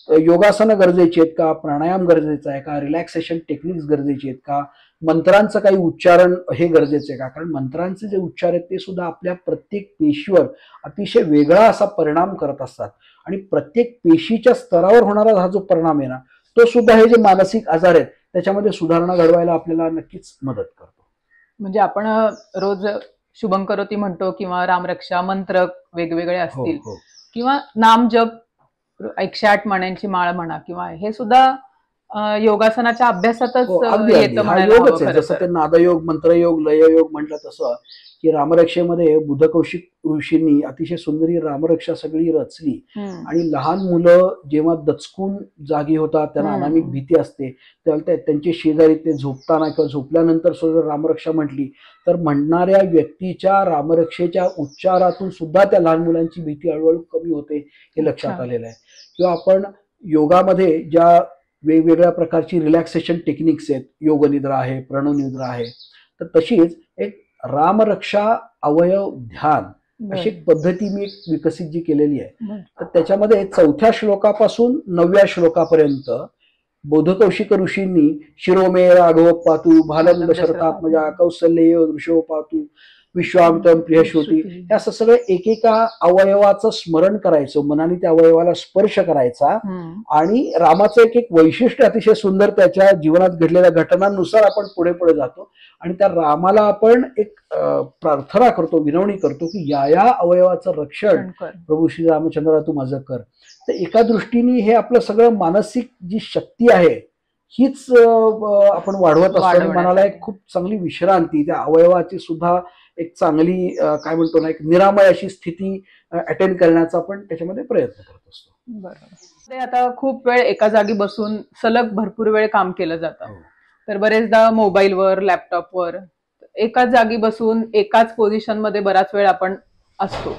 योगासनं गरजेची आहेत का, प्राणायाम गरजेचा आहे का, रिलॅक्सेशन टेक्निक्स गरजेची आहेत का, मंत्रांचं काही उच्चारण हे गरजेचं आहे का. कारण मंत्रांचे जे उच्चार आहेत ते सुद्धा आपल्या प्रत्येक पेशीवर अतिशय वेगळा असा परिणाम करत असतात आणि प्रत्येक पेशीच्या स्तरावर होणारा हा जो परिणाम आहे ना तो सुद्धा हे जे मानसिक आजार आहेत त्याच्यामध्ये सुधारणा घडवायला आपल्याला नक्कीच मदत करतो. म्हणजे आपण रोज शुभं करोती म्हणतो किंवा रामरक्षा मंत्र वेगवेगळे असतील किंवा नाम जप 108 मण्यांची माळ म्हणा किंवा हे सुद्धा योगासनाच्या अभ्यासातच येतं म्हणायला. जसं ते नादयोग, मंत्रयोग, लययोग म्हटलं तसं की रामरक्षेमध्ये बुधकौशिक ऋषींनी अतिशय सुंदरी रामरक्षा सगळी रचली आणि लहान मुलं जेव्हा दचकून जागी होतात, त्यांना अनामिक भीती असते, त्याला त्यांचे शेजारी ते झोपताना किंवा झोपल्यानंतर सुद्धा रामरक्षा म्हटली तर म्हणणाऱ्या व्यक्तीच्या रामरक्षेच्या उच्चारातून सुद्धा त्या लहान मुलांची भीती हळूहळू कमी होते हे लक्षात आलेलं आहे. किंवा आपण योगामध्ये ज्या वेगवेगळ्या प्रकारची रिलॅक्सेशन टेक्निक्स आहेत, योगनिद्रा आहे, प्रणवनिद्रा आहे, तर तशीच एक रामरक्षा अवयव ध्यान अशी पद्धती मी विकसित जी केलेली आहे. तर त्याच्यामध्ये 4थ्या श्लोकापासून 9व्या श्लोकापर्यंत बोधकौशिक ऋषींनी शिरोमे राघव पातू, भालं दशरथात्मजा, कौसल्य दृशो पातू, विश्वामित्रम प्रियश्रुती, हे असं सगळं एकेका अवयवाचं स्मरण करायचं, मनाने त्या अवयवाला स्पर्श करायचा आणि रामाचं एक एक वैशिष्ट्य अतिशय सुंदर त्याच्या जीवनात घडलेल्या घटनांनुसार आपण पुढे पुढे जातो आणि त्या रामाला आपण एक प्रार्थना करतो, विनवणी करतो की या अवयवाचं रक्षण प्रभू श्री रामचंद्रा तू माझं कर. तर एका दृष्टीने हे आपलं सगळं मानसिक जी शक्ती आहे हीच आपण वाढवत असतो आणि मनाला एक खूप चांगली विश्रांती, त्या अवयवाची सुद्धा एक चांगली काय म्हणतो ना एक निरामय अशी स्थिती अटेंड करण्याचा आपण त्याच्यामध्ये प्रयत्न करत असतो. बरोबर. आता खूप वेळ एका जागी बसून सलग भरपूर वेळ काम केलं जातं, तर बरेचदा मोबाईलवर, लॅपटॉपवर एकाच जागी बसून एकाच पोझिशन मध्ये बराच वेळ आपण असतो,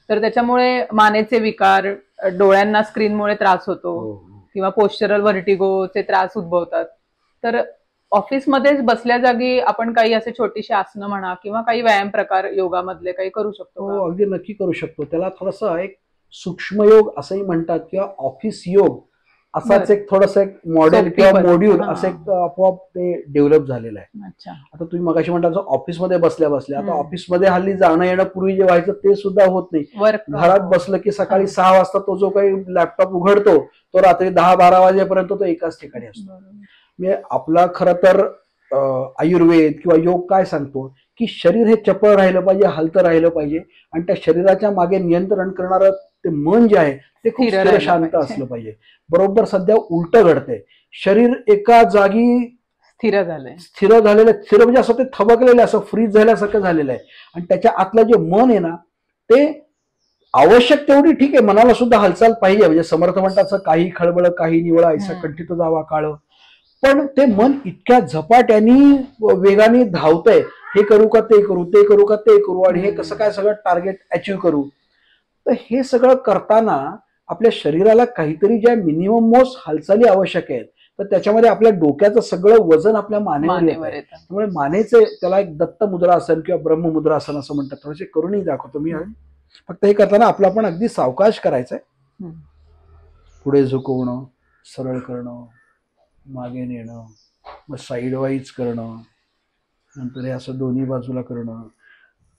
तर त्याच्यामुळे मानेचे विकार, डोळ्यांना स्क्रीनमुळे त्रास होतो किंवा पोस्चरल व्हर्टिगोचे त्रास उद्भवतात. तर ऑफिसमध्येच बसल्या जागी आपण काही असे छोटीशी आसनं म्हणा किंवा काही व्यायाम प्रकार योगामधले काही करू शकतो. हो, अगदी नक्की करू शकतो. त्याला थोडंसं एक सूक्ष्मयोग असंही म्हणतात किंवा ऑफिस योग असाच बरं. एक थोडंसं एक मॉडेल सोपी किंवा पद्धत. मॉड्यूल हां. असं एक आपोआप ते डेव्हलप झालेलं आहे. अच्छा. आता तुम्ही मगाशी म्हणता ऑफिसमध्ये बसल्या बसल्या, आता हम्म. ऑफिसमध्ये हल्ली जाणं येणं पूर्वी जे व्हायचं ते सुद्धा होत नाही. वर्क फ्रॉम घरात होम. बसलं की सकाळी हां. 6 वाजता तो जो काही लॅपटॉप उघडतो तो रात्री 10-12 वाजेपर्यंत तो एकाच ठिकाणी असतो. बरोबर. म्हणजे आपला खरं तर आयुर्वेद किंवा योग काय सांगतो की शरीर हे चपळ राहिलं पाहिजे, हलतं राहिलं पाहिजे आणि त्या शरीराच्या मागे नियंत्रण करणारं ते मन जे आहे ते खूप स्थिर स्थिर राहिलं शांत पाहिजे. असलं पाहिजे. बरोबर सध्या उलट घडतंय. शरीर एका जागी स्थिर झालंय. स्थिर झालेलं, स्थिर म्हणजे असं ते थबकलेलं, असं फ्रीज झाल्यासारखं झालेलं आहे. आणि त्याच्या आतलं जे मन आहे ना ते आवश्यक तेवढी ठीक आहे, मनाला सुद्धा हालचाल पाहिजे. म्हणजे समर्थ म्हणतात असं काही खळबळ काही निवळा ऐसा कंठित जावा काळ. पण ते मन इतक्या झपाट्यानी वेगाने धावतंय, हे करू का ते करू, ते करू का ते करू, आणि हे कसं काय सगळं टार्गेट अचीव्ह करू. तर हे सगळं करताना आपल्या शरीराला काहीतरी ज्या मिनिमम मोस्ट हालचाली आवश्यक आहेत, तर त्याच्यामध्ये आपल्या डोक्याचं सगळं वजन आपल्या मानेवर येतं. त्यामुळे मानेचे त्याला एक दत्त मुद्रासन किंवा ब्रह्ममुद्रासन असं म्हणतात. थोडेसे करूनही दाखवतो मी. फक्त हे करताना आपलं आपण अगदी सावकाश करायचंय. पुढे झुकवणं, सरळ करणं, मागे नेणं, मग साईड वाईज करणं, नंतर हे असं दोन्ही बाजूला करणं,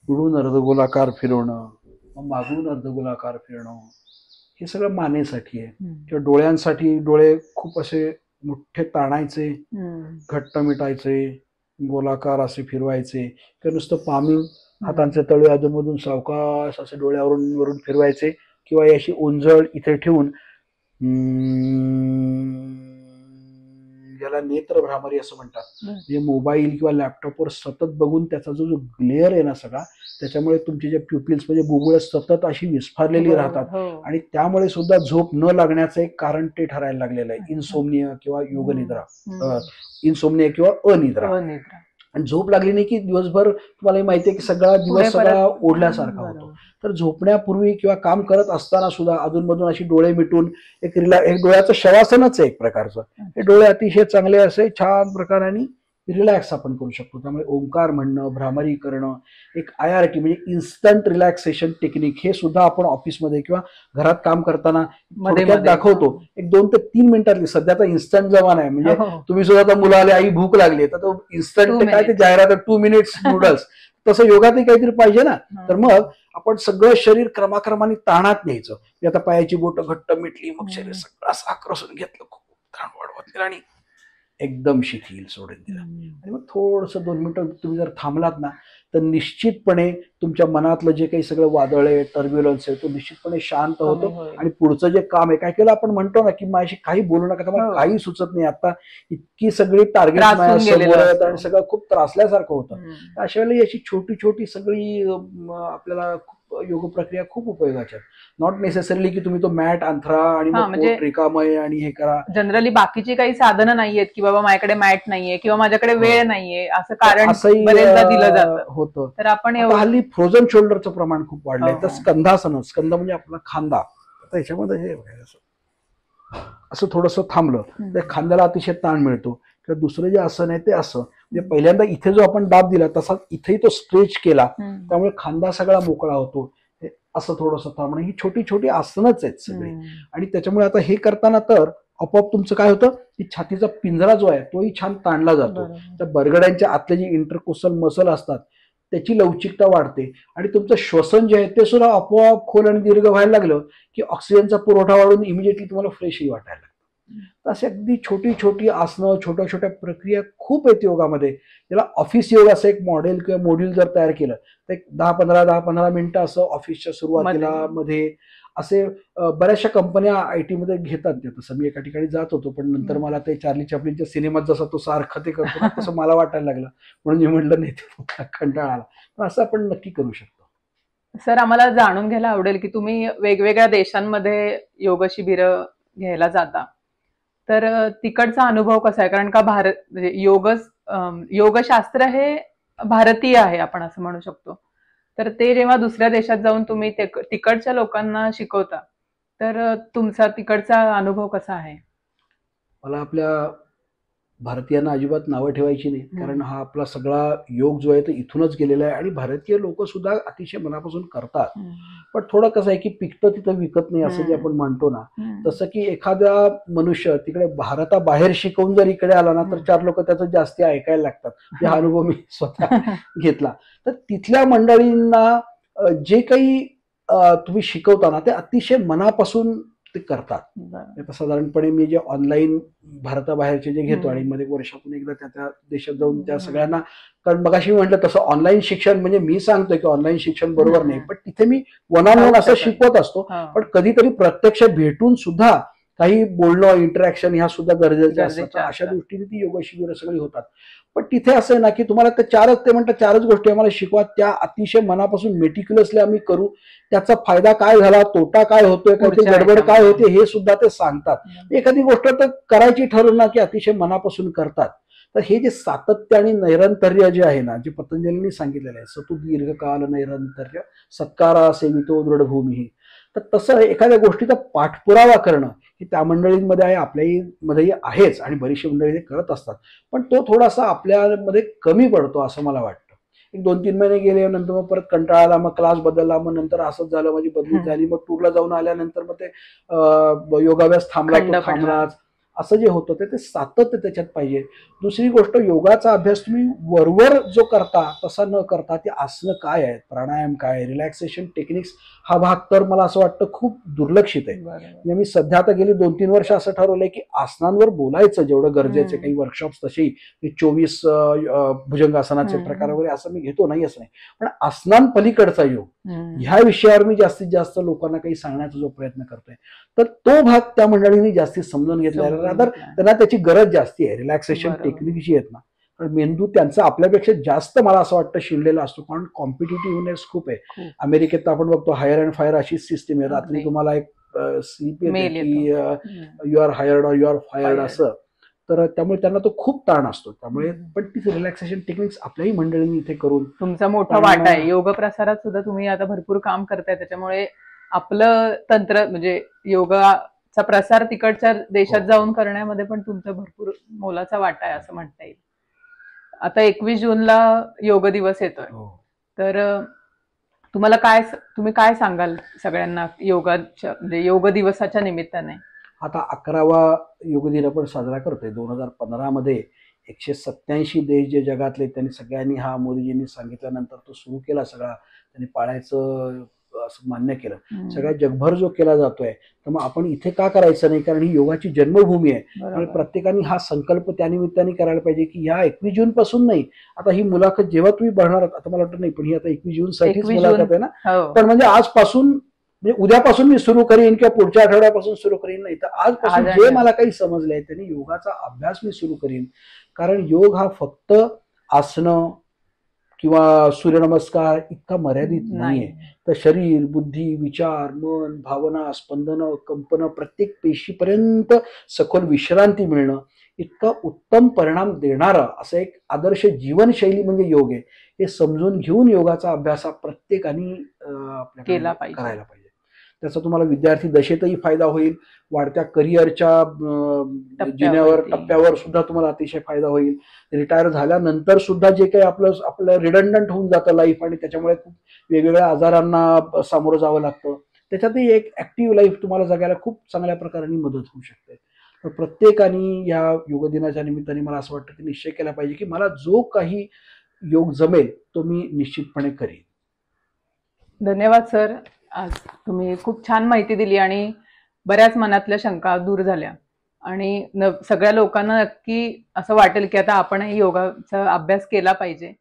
पुढून अर्धगोलाकार फिरवणं, मग मागून अर्धगोलाकार फिरणं. हे सगळं मानेसाठी आहे. किंवा डोळ्यांसाठी डोळे खूप असे मोठे ताणायचे, घट्ट मिटायचे, गोलाकार असे फिरवायचे, किंवा नुसतं पामी हातांचे तळवे अधूनमधून सावकाश असे डोळ्यावरून वरून फिरवायचे, किंवा अशी ओंजळ इथे ठेवून ज्याला नेत्र भ्रामरी असं म्हणतात. म्हणजे मोबाईल किंवा लॅपटॉपवर सतत बघून त्याचा जो ग्लेअर आहे ना सगळा, त्याच्यामुळे तुमचे जे प्युपिल्स म्हणजे बुबुळ सतत अशी विस्फारलेली राहतात आणि त्यामुळे सुद्धा झोप न लागण्याचं एक कारण ते ठरायला लागलेलं आहे. इन्सोमनिया किंवा योगनिद्रा, इन्सोमनिया किंवा अनिद्रा. आणि झोप लागली नाही की दिवसभर तुम्हाला माहिती आहे की सगळा दिवस सगळा ओढल्यासारखा होतो. तर झोपण्यापूर्वी किंवा काम करत असताना सुद्धा अधूनमधून अशी डोळे मिटून एक डोळ्याचं शवासनच आहे एक प्रकारचं. हे डोळे अतिशय चांगले असे छान प्रकाराने रिलॅक्स आपण करू शकतो. त्यामुळे ओंकार म्हणणं, भ्रामरी करणं, एक IRT म्हणजे इन्स्टंट रिलॅक्सेशन टेक्निक, हे सुद्धा आपण ऑफिसमध्ये किंवा घरात काम करताना थोडक्यात दाखवतो. एक 2 ते 3 मिनिटातली. सध्या तर इन्स्टंट जमाना आहे. म्हणजे तुम्ही सुद्धा आता मुलं आले, आई भूक लागली, तर तो इन्स्टंट काय ते जाहिरात 2 मिनिट्स नूडल्स, तसं योगातही काहीतरी पाहिजे ना. तर मग आपण सगळं शरीर क्रमाक्रमाने ताणात न्यायचं. आता पायाची बोटं घट्ट मिटली, मग शरीर सगळं असं आक्रसून घेतलं, खूप ताण वाढवत दिला आणि एकदम शिथिल सोडून दिला. आणि मग थोडंसं 2 मिनिटं तुम्ही जर थांबलात ना, तर निश्चितपणे तुमच्या मनातलं जे काही सगळं वादळ आहे, टर्ब्युलन्स आहे, तो निश्चितपणे शांत होतो. आणि पुढचं जे काम आहे, काय केलं आपण म्हणतो ना की माझ्याशी काही बोलू नका, तर मला काही सुचत नाही आता, इतकी सगळी टार्गेट समोर आहेत आणि सगळं खूप त्रासल्यासारखं होतं. अशा वेळेला याची छोटी छोटी सगळी आपल्याला योग प्रक्रिया खूप उपयोगाच्या आहेत. नॉट नेसेसरीली की तुम्ही तो मॅट अंथरा आणि पोट रिकामय आणि हे करा. जनरली बाकीची काही साधनं नाहीयेत की बाबा माझ्याकडे मॅट नाहीये किंवा माझ्याकडे वेळ नाहीये असं कारण बरेचदा दिलं जातं होतं. तर आपण हल्ली फ्रोझन शोल्डरचं प्रमाण खूप वाढलंय. तर स्कंधासन, स्कंद म्हणजे आपला खांदा, आता याच्यामध्ये हे असं थोडंसं थांबलं तर खांद्याला अतिशय ताण मिळतो. किंवा दुसरं जे आसन आहे ते असं, म्हणजे पहिल्यांदा इथे जो आपण दाब दिला तसा इथेही तो स्ट्रेच केला, त्यामुळे खांदा सगळा मोकळा होतो. असं थोडंसं थांबणं, ही छोटी छोटी आसनच आहेत सगळी. आणि त्याच्यामुळे आता हे करताना तर आपोआप तुमचं काय होतं की छातीचा पिंजरा जो आहे तोही छान ताणला जातो. त्या बरगड्यांच्या आतले जे इंटरकोस्टल मसल असतात त्याची लवचिकता वाढते आणि तुमचं श्वसन जे आहे ते सुद्धा आपोआप खोल आणि दीर्घ व्हायला लागलं की ऑक्सिजनचा पुरवठा वाढून इमिजिएटली तुम्हाला फ्रेशही वाटायला लागतं. तर अशी अगदी छोटी छोटी आसनं, छोट्या छोट्या प्रक्रिया खूप आहेत योगामध्ये. त्याला ऑफिस योग असं एक मॉडेल किंवा मॉड्यूल जर तयार केलं तर एक 10-15 मिनिटं असं ऑफिसच्या सुरुवातीला मध्ये असे बऱ्याचशा कंपन्या IT मध्ये घेतात. तसं मी एका ठिकाणी जात होतो, पण नंतर मला ते चार्ली चॅप्लिनच्या सिनेमात जसा तो सारखं ते करतो तसं मला वाटायला लागलं, म्हणून मी म्हटलं नाही ते कंटाळा आला. पण असं आपण नक्की करू शकतो. सर, आम्हाला जाणून घ्यायला आवडेल की तुम्ही वेगवेगळ्या देशांमध्ये योग शिबिरं घ्यायला जाता, तर तिकडचा अनुभव कसा आहे? कारण का भारत म्हणजे योगशास्त्र हे भारतीय आहे आपण असं म्हणू शकतो. तर ते जेव्हा दुसऱ्या देशात जाऊन तुम्ही तिकडच्या लोकांना शिकवता, तर तुमचा तिकडचा अनुभव कसा आहे? मला आपल्या भारतीयांना अजिबात नावं ठेवायची नाही, कारण हा आपला सगळा योग जो आहे तो इथूनच गेलेला आहे आणि भारतीय लोक सुद्धा अतिशय मनापासून करतात. पण थोडं कसं आहे की पिकतं तिथं विकत नाही असं जे आपण म्हणतो ना, तसं की एखादा मनुष्य तिकडे भारताबाहेर शिकवून जर इकडे आला ना तर 4 लोक त्याचं जास्ती ऐकायला लागतात. हा अनुभव मी स्वतः घेतला. तर तिथल्या मंडळींना जे काही तुम्ही शिकवता ना ते अतिशय मनापासून ते करतात. आता साधारणपणे मी जे ऑनलाईन भारताबाहेरचे जे घेतो आणि मध्ये वर्षातून एकदा त्या देशात जाऊन त्या सगळ्यांना, कारण मगाशी म्हटलं तसं ऑनलाईन शिक्षण म्हणजे मी सांगतोय की ऑनलाईन शिक्षण बरोबर नाही, पण तिथे मी वन ऑन वन असं शिकवत असतो. पण कधीतरी प्रत्यक्ष भेटून सुद्धा काही बोलणं, इंटरॅक्शन ह्या सुद्धा गरजेच्या असतात. अशा दृष्टीने ती योग शिबिरं सगळी होतात. पण तिथे असं आहे ना की तुम्हाला ते म्हणतात 4च गोष्टी आम्हाला शिकवा, त्या अतिशय मनापासून मेटिक्युलसली आम्ही करू. त्याचा फायदा काय झाला, तोटा काय होतोय, काही गडबड काय होते हे सुद्धा ते सांगतात. एखादी गोष्ट तर करायची ठरवलं ना की अतिशय मनापासून करतात. तर हे जे सातत्य आणि नैरंतर्य जे आहे ना, जे पतंजलींनी सांगितलेलं आहे, सतु दीर्घकाल नैरंतर्य सत्कारा सेवितो दृढभूमी, तर तसं एखाद्या गोष्टीचा पाठपुरावा करणं ही त्या मंडळींमध्ये आहे, आपल्यामध्येही आहेच आणि बरीचशी मंडळी ते करत असतात. पण तो थोडासा आपल्यामध्ये कमी पडतो असं मला वाटतं. एक 2-3 महिने गेले, नंतर मग परत कंटाळा आला, मग क्लास बदलला, मग नंतर असंच झालं, माझी बदली झाली, मग टूरला जाऊन आल्यानंतर मग ते योगाभ्यास थांबलाच. असं जे होतं ते सातत्य त्याच्यात पाहिजे. दुसरी गोष्ट, योगाचा अभ्यास तुम्ही वरवर जो करता तसा न करता ते आसनं काय आहेत, प्राणायाम काय, रिलॅक्सेशन टेक्निक्स, हा भाग तर मला असं वाटतं खूप दुर्लक्षित आहे. म्हणजे मी सध्या आता गेली 2-3 वर्ष असं ठरवलंय की आसनांवर बोलायचं जेवढं गरजेचं. काही वर्कशॉप्स तशी 24 भुजंगासनाचे प्रकार वगैरे असं मी घेतो, नाही असं नाही, पण आसनांपलीकडचा योग ह्या विषयावर मी जास्तीत जास्त लोकांना काही सांगण्याचा जो प्रयत्न करतोय, तर तो भाग त्या मंडळींनी जास्ती समजून घेतला. रादर त्यांना त्याची गरज जास्ती आहे. रिलॅक्सेशन टेक्निक जी आहेत ना, कारण मेंदू त्यांचा आपल्यापेक्षा जास्त मला असं वाटतं शिरलेला असतो, कारण कॉम्पिटिटिव्हनेस खूप आहे. अमेरिकेत आपण बघतो हायर अँड फायर अशी सिस्टीम आहे. रात्री तुम्हाला एक स्लीप येते की यू आर हायर्ड और यू आर फायर्ड असं. तर त्यामुळे त्यांना तो खूप ताण असतो. त्यामुळे पण ती रिलॅक्सेशन टेक्निक्स आपल्याही मंडळींनी इथे करून, तुमचा मोठा वाटा आहे योग प्रसारात सुद्धा. तुम्ही आता भरपूर काम करताय, त्याच्यामुळे आपलं तंत्र म्हणजे योगाचा प्रसार तिकडच्या देशात जाऊन करण्यामध्ये पण तुमचा भरपूर मोलाचा वाटा आहे असं म्हणता येईल. आता 21 जूनला योग दिवस येतोय, तर तुम्ही काय सांगाल सगळ्यांना योगाच्या म्हणजे योग दिवसाच्या निमित्ताने? आता 11वा योग दिन आपण साजरा करतोय. 2015 मध्ये 187 देश जे जगातले, त्यांनी सगळ्यांनी हा मोदीजींनी सांगितल्यानंतर तो सुरू केला सगळा, त्यांनी पाळायचं असं मान्य केलं. सगळ्या जगभर जो केला जातोय, तर मग आपण इथे का करायचं नाही, कारण ही योगाची जन्मभूमी आहे. त्यामुळे प्रत्येकाने हा संकल्प त्यानिमित्ताने करायला पाहिजे की ह्या 21 जून पासून नाही, आता ही मुलाखत जेव्हा तुम्ही बघणार, आता मला वाटतं नाही, पण ही आता 21 जून साठीच मुलाखत आहे ना, पण म्हणजे आजपासून, म्हणजे उद्यापासून मी सुरू करीन किंवा पुढच्या आठवड्यापासून सुरू करीन, नाही तर आजपासून जे मला काही समजलंय त्यांनी योगाचा अभ्यास मी सुरू करीन. कारण योग हा फक्त आसनं किंवा सूर्यनमस्कार इतका मर्यादित नाहीये. तर शरीर, बुद्धी, विचार, मन, भावना, स्पंदन, कंपन, प्रत्येक पेशीपर्यंत सखोल विश्रांती मिळणं, इतका उत्तम परिणाम देणारा असं एक आदर्श जीवनशैली म्हणजे योग आहे. हे समजून घेऊन योगाचा अभ्यास हा प्रत्येकाने आपल्याला करायला पाहिजे. त्याचा तुम्हाला विद्यार्थी दशेतही फायदा होईल, वाढत्या करिअरच्या टप्प्यावर सुद्धा तुम्हाला अतिशय फायदा होईल. रिटायर झाल्यानंतर सुद्धा जे काही आपलं रिडंडंट होऊन जातं लाईफ, आणि त्याच्यामुळे खूप वेगवेगळ्या आजारांना सामोरं जावं लागतं, त्याच्यातही एक ऍक्टिव्ह लाईफ तुम्हाला जगायला खूप चांगल्या प्रकारे मदत होऊ शकते. तर प्रत्येकाने या योग दिनाच्या निमित्ताने मला असं वाटतं की निश्चय केला पाहिजे की मला जो काही योग जमेल तो मी निश्चितपणे करेन. धन्यवाद सर. आज तुम्ही खूप छान माहिती दिली आणि बऱ्याच मनातल्या शंका दूर झाल्या, आणि सगळ्या लोकांना नक्की असं वाटेल की आता आपणही योगाचा अभ्यास केला पाहिजे.